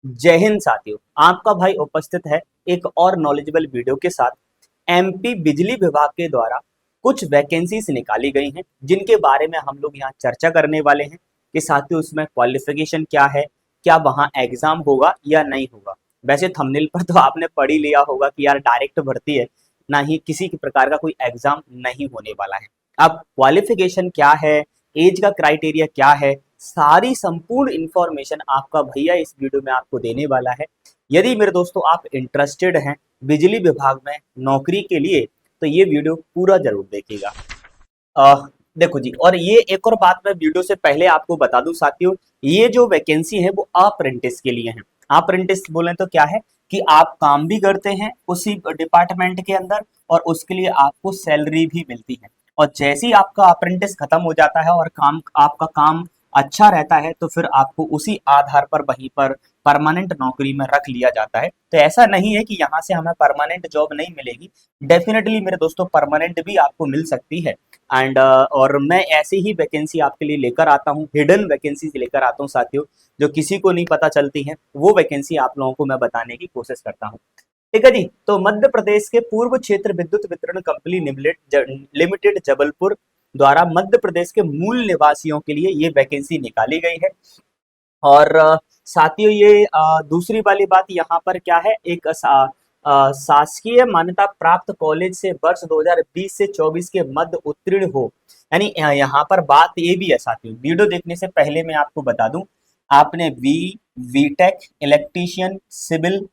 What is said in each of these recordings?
जय हिंद साथियों, आपका भाई उपस्थित है एक और नॉलेजेबल वीडियो के साथ। एमपी बिजली विभाग के द्वारा कुछ वैकेंसीज निकाली गई हैं जिनके बारे में हम लोग यहाँ चर्चा करने वाले हैं कि साथियों उसमें क्वालिफिकेशन क्या है, क्या वहाँ एग्जाम होगा या नहीं होगा। वैसे थंबनेल पर तो आपने पढ़ ही लिया होगा कि यार डायरेक्ट भर्ती है, ना ही किसी प्रकार का कोई एग्जाम नहीं होने वाला है। अब क्वालिफिकेशन क्या है, एज का क्राइटेरिया क्या है, सारी संपूर्ण इंफॉर्मेशन आपका भैया इस वीडियो में आपको देने वाला है। यदि मेरे दोस्तों आप इंटरेस्टेड हैं बिजली विभाग में नौकरी के लिए तो ये वीडियो पूरा जरूर देखिएगा। देखो जी, और ये एक और बात मैं वीडियो से पहले आपको बता दूं साथियों, ये जो वैकेंसी है वो अप्रेंटिस के लिए है। अप्रेंटिस बोले तो क्या है कि आप काम भी करते हैं उसी डिपार्टमेंट के अंदर और उसके लिए आपको सैलरी भी मिलती है। और जैसे ही आपका अप्रेंटिस खत्म हो जाता है और काम आपका काम अच्छा रहता है तो फिर आपको उसी आधार पर वहीं पर परमानेंट नौकरी में रख लिया जाता है। तो ऐसा नहीं है कि यहाँ से हमें परमानेंट जॉब नहीं मिलेगी, डेफिनेटली मेरे दोस्तों परमानेंट भी आपको मिल सकती है। एंड और मैं ऐसी ही वैकेंसी आपके लिए लेकर आता हूँ, हिडन वैकेंसी लेकर आता हूँ साथियों, जो किसी को नहीं पता चलती है, वो वैकेंसी आप लोगों को मैं बताने की कोशिश करता हूँ। ठीक है जी, तो मध्य प्रदेश के पूर्व क्षेत्र विद्युत वितरण कंपनी लिमिटेड जबलपुर द्वारा मध्य प्रदेश के मूल निवासियों के लिए ये वैकेंसी निकाली गई है। और साथियों ये दूसरी वाली बात यहाँ पर क्या है, एक शासकीय मान्यता प्राप्त कॉलेज से वर्ष 2020 से 24 के मध्य उत्तीर्ण हो। यानी यहाँ पर बात ये भी है साथियों, वीडियो देखने से पहले मैं आपको बता दूं, आपने बीटेक इलेक्ट्रीशियन सिविल,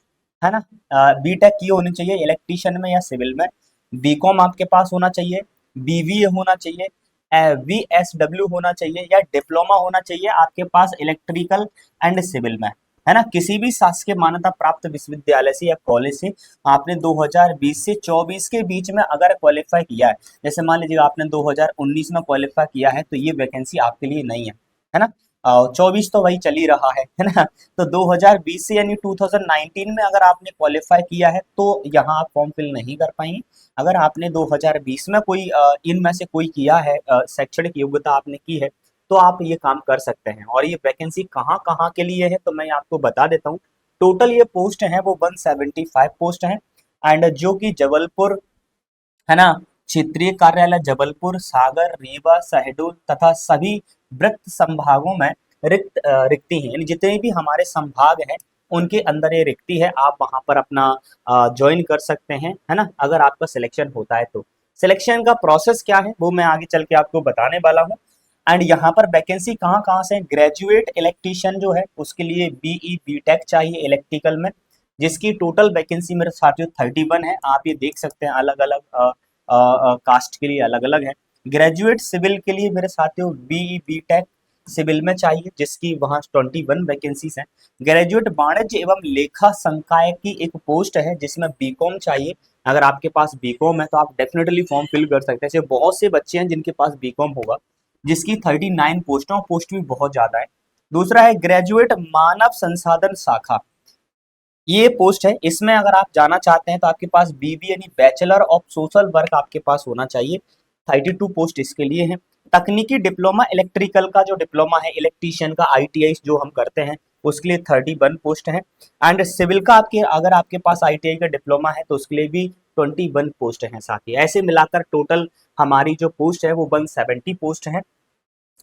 है ना, बीटेक की होनी चाहिए इलेक्ट्रीशियन में या सिविल में, बीकॉम आपके पास होना चाहिए, बीवीए होना चाहिए, VSW होना चाहिए या डिप्लोमा होना चाहिए आपके पास इलेक्ट्रिकल एंड सिविल में, है ना। किसी भी शासकीय मान्यता प्राप्त विश्वविद्यालय से या कॉलेज से आपने 2020 से 24 के बीच में अगर क्वालिफाई किया है, जैसे मान लीजिए आपने 2019 में क्वालिफाई किया है तो ये वैकेंसी आपके लिए नहीं है ना। 24 तो वही चल ही रहा है ना। तो 2020 से यानी 2019 में अगर आपने क्वालिफाई किया है तो यहाँ आप फॉर्म फिल नहीं कर पाएंगे। अगर आपने 2020 में कोई इनमें से कोई किया है, शैक्षणिक योग्यता आपने की है, तो आप ये काम कर सकते हैं। और ये वैकेंसी कहाँ कहाँ के लिए है तो मैं आपको बता देता हूँ। टोटल ये पोस्ट है वो 175 पोस्ट है, एंड जो कि जबलपुर, है ना, क्षेत्रीय कार्यालय जबलपुर, सागर, रीवा, शहडोल तथा सभी वृत्त संभागों में रिक्ति है। यानी जितने भी हमारे संभाग हैं उनके अंदर ये रिक्ति है, आप वहां पर अपना ज्वाइन कर सकते हैं, है ना, अगर आपका सिलेक्शन होता है तो। सिलेक्शन का प्रोसेस क्या है वो मैं आगे चल के आपको बताने वाला हूँ। एंड यहाँ पर वैकेंसी कहाँ कहाँ से, ग्रेजुएट इलेक्ट्रीशियन जो है उसके लिए बीई बीटेक चाहिए इलेक्ट्रिकल में, जिसकी टोटल वैकेंसी मेरे साथियों 31 है। आप ये देख सकते हैं अलग अलग कास्ट के लिए अलग अलग है। ग्रेजुएट सिविल के लिए मेरे साथियों बीई बीटेक सिविल में चाहिए, जिसकी वहाँ 21 वैकेंसीज हैं। ग्रेजुएट वाणिज्य एवं लेखा संकाय की एक पोस्ट है जिसमें बीकॉम चाहिए। अगर आपके पास बीकॉम है तो आप डेफिनेटली फॉर्म फिल कर सकते हैं। ऐसे बहुत से बच्चे हैं जिनके पास बीकॉम होगा, जिसकी 39 पोस्ट है और पोस्ट भी बहुत ज्यादा है। दूसरा है ग्रेजुएट मानव संसाधन शाखा, ये पोस्ट है, इसमें अगर आप जाना चाहते हैं तो आपके पास बीबी यानी बैचलर ऑफ सोशल वर्क आपके पास होना चाहिए। 32 पोस्ट इसके लिए हैं। तकनीकी डिप्लोमा इलेक्ट्रिकल का जो डिप्लोमा है इलेक्ट्रीशियन का आईटीआई जो हम करते हैं उसके लिए 31 पोस्ट है। एंड सिविल का आपके अगर आपके पास आईटीआई का डिप्लोमा है तो उसके लिए भी 21 पोस्ट हैं साथी। ऐसे मिलाकर टोटल हमारी जो पोस्ट है वो 170 पोस्ट है,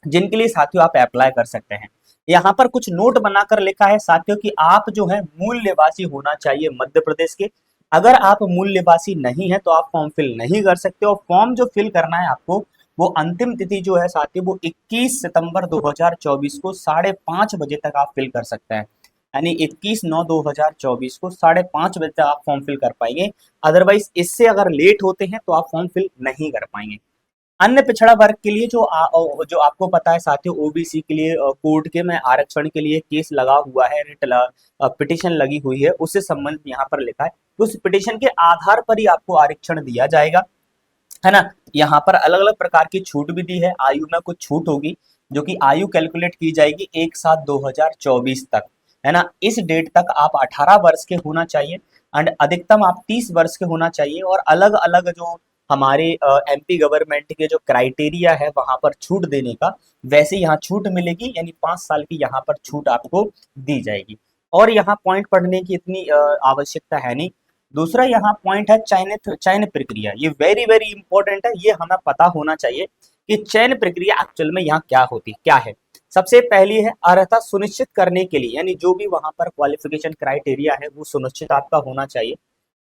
जिनके लिए साथियों आप अप्लाई कर सकते हैं। यहाँ पर कुछ नोट बनाकर लिखा है साथियों कि आप जो है मूल निवासी होना चाहिए मध्य प्रदेश के। अगर आप मूल निवासी नहीं है तो आप फॉर्म फिल नहीं कर सकते। और फॉर्म जो फिल करना है आपको, वो अंतिम तिथि जो है साथियों वो 21 सितंबर 2024 को 5:30 बजे तक आप फिल कर सकते हैं। यानी 21/9/2024 को 5:30 बजे तक आप फॉर्म फिल कर पाएंगे। अदरवाइज इससे अगर लेट होते हैं तो आप फॉर्म फिल नहीं कर पाएंगे। अन्य पिछड़ा वर्ग के लिए जो आपको पता है साथियों, ओबीसी के लिए कोर्ट के में आरक्षण के लिए केस लगा हुआ है, पिटिशन लगी हुई है, उससे संबंधित यहाँ पर लिखा है। तो उस पिटिशन के आधार पर ही आपको आरक्षण दिया जाएगा, है ना। यहाँ पर अलग अलग प्रकार की छूट भी दी है, आयु में कुछ छूट होगी जो कि आयु कैलकुलेट की जाएगी 1/7/2024 तक, है ना। इस डेट तक आप 18 वर्ष के होना चाहिए एंड अधिकतम आप 30 वर्ष के होना चाहिए। और अलग अलग जो हमारे एमपी गवर्नमेंट के जो क्राइटेरिया है वहां पर छूट देने का, वैसे यहाँ छूट मिलेगी, यानी 5 साल की यहाँ पर छूट आपको दी जाएगी। और यहाँ पॉइंट पढ़ने की इतनी आवश्यकता है नहीं। दूसरा यहाँ पॉइंट है चयन प्रक्रिया। ये वेरी वेरी इंपॉर्टेंट है, ये हमें पता होना चाहिए कि चयन प्रक्रिया एक्चुअल में यहाँ क्या है। सबसे पहली है अर्हता सुनिश्चित करने के लिए, यानी जो भी वहां पर क्वालिफिकेशन क्राइटेरिया है वो सुनिश्चित आपका होना चाहिए।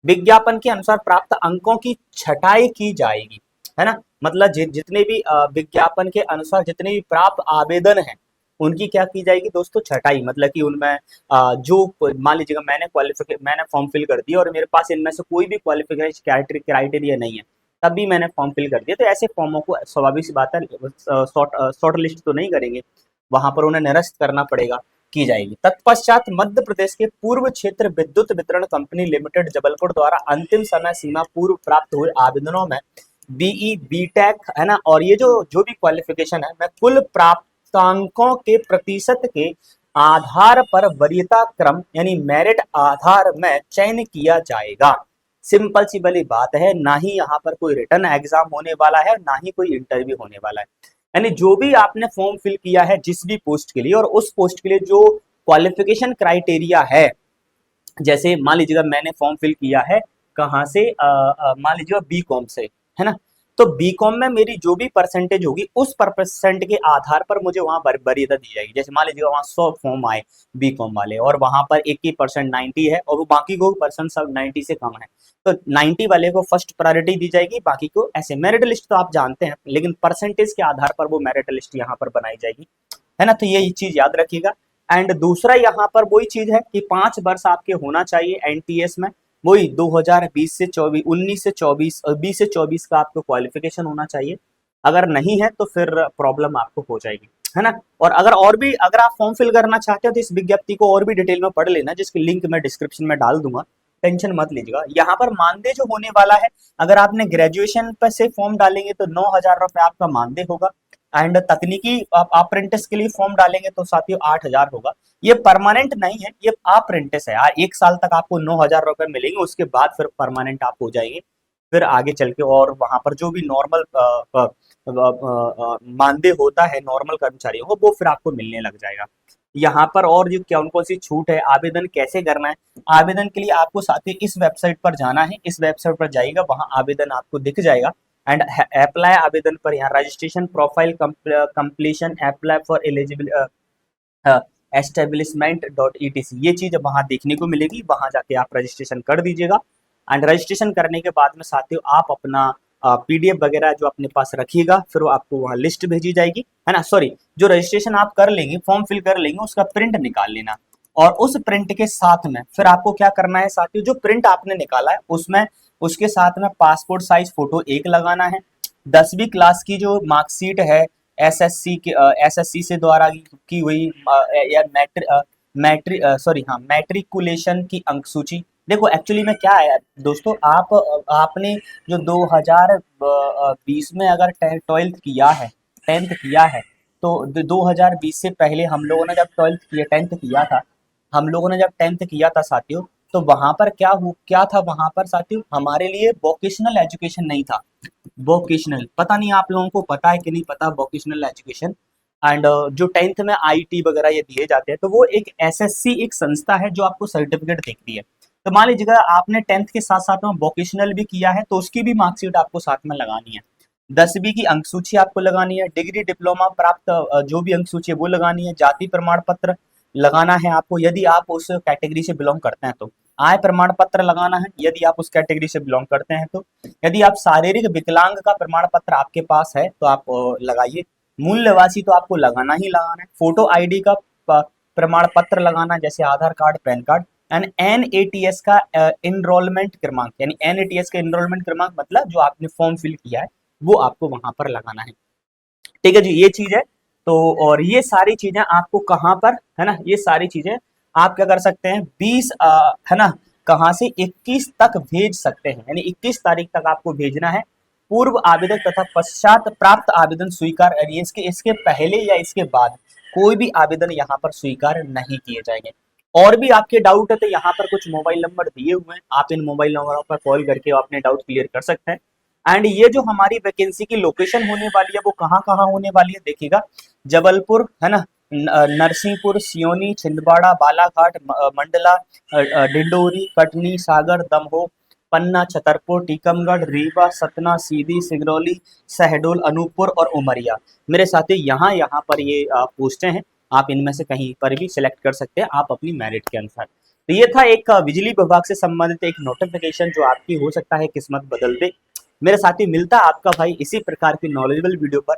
विज्ञापन के अनुसार प्राप्त अंकों की छटाई की जाएगी, है ना। मतलब जितने भी विज्ञापन के अनुसार जितने भी प्राप्त आवेदन हैं उनकी क्या की जाएगी दोस्तों, छटाई। मतलब कि उनमें जो मान लीजिएगा मैंने फॉर्म फिल कर दिया और मेरे पास इनमें से कोई भी क्वालिफिकेशन क्राइटेरिया नहीं है, तब भी मैंने फॉर्म फिल कर दिया, तो ऐसे फॉर्मों को स्वाभाविक सी बात है शॉर्ट लिस्ट तो नहीं करेंगे, वहां पर उन्हें निरस्त करना पड़ेगा, की जाएगी। तत्पश्चात मध्य प्रदेश के पूर्व क्षेत्र विद्युत वितरण कंपनी लिमिटेड जबलपुर द्वारा अंतिम समय सीमा पूर्व प्राप्त हुए आवेदनों में बीई बीटेक, है ना, और ये जो जो भी क्वालिफिकेशन है मैं कुल प्राप्तांकों के प्रतिशत के आधार पर वरीयता क्रम यानी मेरिट आधार में चयन किया जाएगा। सिंपल सी वाली बात है, ना ही यहाँ पर कोई रिटर्न एग्जाम होने वाला है, ना ही कोई इंटरव्यू होने वाला है। यानी जो भी आपने फॉर्म फिल किया है जिस भी पोस्ट के लिए, और उस पोस्ट के लिए जो क्वालिफिकेशन क्राइटेरिया है, जैसे मान लीजिएगा मैंने फॉर्म फिल किया है कहाँ से, मान लीजिएगा बीकॉम से, है ना, तो बीकॉम में मेरी जो भी परसेंटेज होगी उस परसेंट के आधार पर मुझे वहां वरीयता दी जाएगी। जैसे मान लीजिएगा वहां 100 फॉर्म आए बीकॉम वाले और वहां पर 81% 90 है और वो बाकी को परसेंट सब 90 से कम है, तो 90 वाले को फर्स्ट प्रायोरिटी दी जाएगी, बाकी को ऐसे। मेरिट लिस्ट तो आप जानते हैं, लेकिन परसेंटेज के आधार पर वो मेरिट लिस्ट यहाँ पर बनाई जाएगी, है ना। तो ये चीज याद रखिएगा। एंड दूसरा यहाँ पर वही चीज है कि 5 वर्ष आपके होना चाहिए एनटीएस में, वही 2020 से 24, 19 से 24, 20 से 24 का आपको क्वालिफिकेशन होना चाहिए। अगर नहीं है तो फिर प्रॉब्लम आपको हो जाएगी, है ना। और भी अगर आप फॉर्म फिल करना चाहते हो तो इस विज्ञप्ति को और भी डिटेल में पढ़ लेना, जिसकी लिंक मैं डिस्क्रिप्शन में डाल दूंगा, टेंशन मत लीजिएगा। यहाँ पर मानदेय जो होने वाला है, अगर आपने ग्रेजुएशन पर से फॉर्म डालेंगे तो 9,000 रुपए आपका मानदेय होगा। एंड तकनीकी अप्रेंटिस के लिए फॉर्म डालेंगे तो साथियों 8,000 होगा। ये परमानेंट नहीं है, ये अप्रेंटिस है यार, 1 साल तक आपको 9,000 रुपए मिलेंगे, उसके बाद फिर परमानेंट आप हो जाएंगे, फिर आगे चल के और वहां पर जो भी नॉर्मल मानदेय होता है नॉर्मल कर्मचारियों को वो फिर आपको मिलने लग जाएगा। यहाँ पर और जो कौन कौन सी छूट है, आवेदन कैसे करना है, आवेदन के लिए आपको साथियों इस वेबसाइट पर जाना है, इस वेबसाइट पर जाइएगा, वहां आवेदन आपको दिख जाएगा। एंड अप्लाई आवेदन पर यहाँ registration profile completion apply for eligible establishment.etc ये चीज वहां देखने को मिलेगी, वहां जाके आप रजिस्ट्रेशन कर दीजिएगा। एंड रजिस्ट्रेशन करने के बाद में साथियों आप अपना पीडीएफ वगैरह जो अपने पास रखिएगा, फिर वो आपको वहाँ लिस्ट भेजी जाएगी, है ना। सॉरी, जो रजिस्ट्रेशन आप कर लेंगे, फॉर्म फिल कर लेंगे, उसका प्रिंट निकाल लेना, और उस प्रिंट के साथ में फिर आपको क्या करना है साथियों, जो प्रिंट आपने निकाला है उसमें उसके साथ में पासपोर्ट साइज फोटो एक लगाना है। 10वीं क्लास की जो मार्कशीट है एसएससी से द्वारा की हुई या मैट्रिकुलेशन की अंक सूची। देखो एक्चुअली में क्या है दोस्तों, आपने जो 2020 में अगर 12th किया है, 10th किया है, तो 2020 से पहले हम लोगों ने जब 10th किया था, हम लोगों ने जब 10th किया था साथियों, तो वहां पर क्या था वहां पर साथियों, हमारे लिए वोकेशनल एजुकेशन नहीं था। वोकेशनल, पता नहीं आप लोगों को पता है कि नहीं पता वोकेशनल एजुकेशन। एंड जो 10th में आईटी वगैरह ये दिए जाते हैं, तो वो एक एसएससी एक संस्था है जो आपको सर्टिफिकेट देती है। तो मान लीजिएगा आपने 10th के साथ साथ में वोकेशनल भी किया है, तो उसकी भी मार्कशीट आपको साथ में लगानी है। 10वीं की अंक सूची आपको लगानी है, डिग्री डिप्लोमा प्राप्त जो भी अंक सूची है वो लगानी है, जाति प्रमाण पत्र लगाना है आपको यदि आप उस कैटेगरी से बिलोंग करते हैं तो, आय प्रमाण पत्र लगाना है यदि आप उस कैटेगरी से बिलोंग करते हैं तो, यदि आप शारीरिक विकलांग का प्रमाण पत्र आपके पास है तो आप लगाइए, मूल निवासी तो आपको लगाना ही लगाना है, फोटो आईडी का प्रमाण पत्र लगाना जैसे Aadhaar card, PAN card, and NATS का एनरोलमेंट क्रमांक, यानी एनएटीएस का एनरोलमेंट क्रमांक मतलब जो आपने फॉर्म फिल किया है वो आपको वहां पर लगाना है। ठीक है जी, ये चीज है। तो और ये सारी चीजें आपको कहाँ पर, है ना, ये सारी चीजें आप क्या कर सकते हैं 20 है ना, कहाँ से 21 तक भेज सकते हैं, यानी 21 तारीख तक आपको भेजना है। पूर्व आवेदन तथा पश्चात प्राप्त आवेदन स्वीकार, यानी इसके पहले या इसके बाद कोई भी आवेदन यहाँ पर स्वीकार नहीं किए जाएंगे। और भी आपके डाउट है तो यहाँ पर कुछ मोबाइल नंबर दिए हुए हैं, आप इन मोबाइल नंबरों पर कॉल करके अपने डाउट क्लियर कर सकते हैं। एंड ये जो हमारी वैकेंसी की लोकेशन होने वाली है वो कहाँ कहाँ होने वाली है देखिएगा, जबलपुर, है ना, नरसिंहपुर, सियोनी, छिंदवाड़ा, बालाघाट, मंडला, डिंडोरी, कटनी, सागर, दमोह, पन्ना, छतरपुर, टीकमगढ़, रीवा, सतना, सीधी, सिंगरौली, शहडोल, अनूपपुर और उमरिया। मेरे साथी यहाँ यहाँ पर ये पोस्टें हैं, आप इनमें से कहीं पर भी सिलेक्ट कर सकते हैं आप अपनी मेरिट के अनुसार। तो ये था एक बिजली विभाग से संबंधित एक नोटिफिकेशन जो आपकी हो सकता है किस्मत बदल दे। मेरे साथी मिलता है आपका भाई इसी प्रकार की नॉलेजेबल वीडियो पर।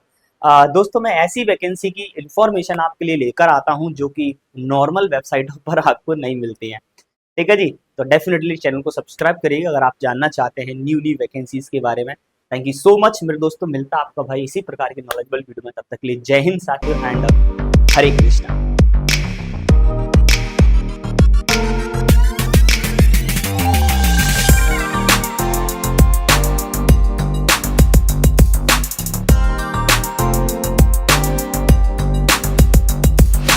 दोस्तों मैं ऐसी वैकेंसी की इंफॉर्मेशन आपके लिए लेकर आता हूं जो कि नॉर्मल वेबसाइटों पर आपको नहीं मिलती हैं। ठीक है जी, तो डेफिनेटली चैनल को सब्सक्राइब करिएगा अगर आप जानना चाहते हैं न्यू वैकेंसीज के बारे में। थैंक यू सो मच मेरे दोस्तों, मिलता आपका भाई इसी प्रकार की नॉलेजेबल वीडियो में। तब तक के लिए जय हिंद साथियों एंड हरे कृष्णा।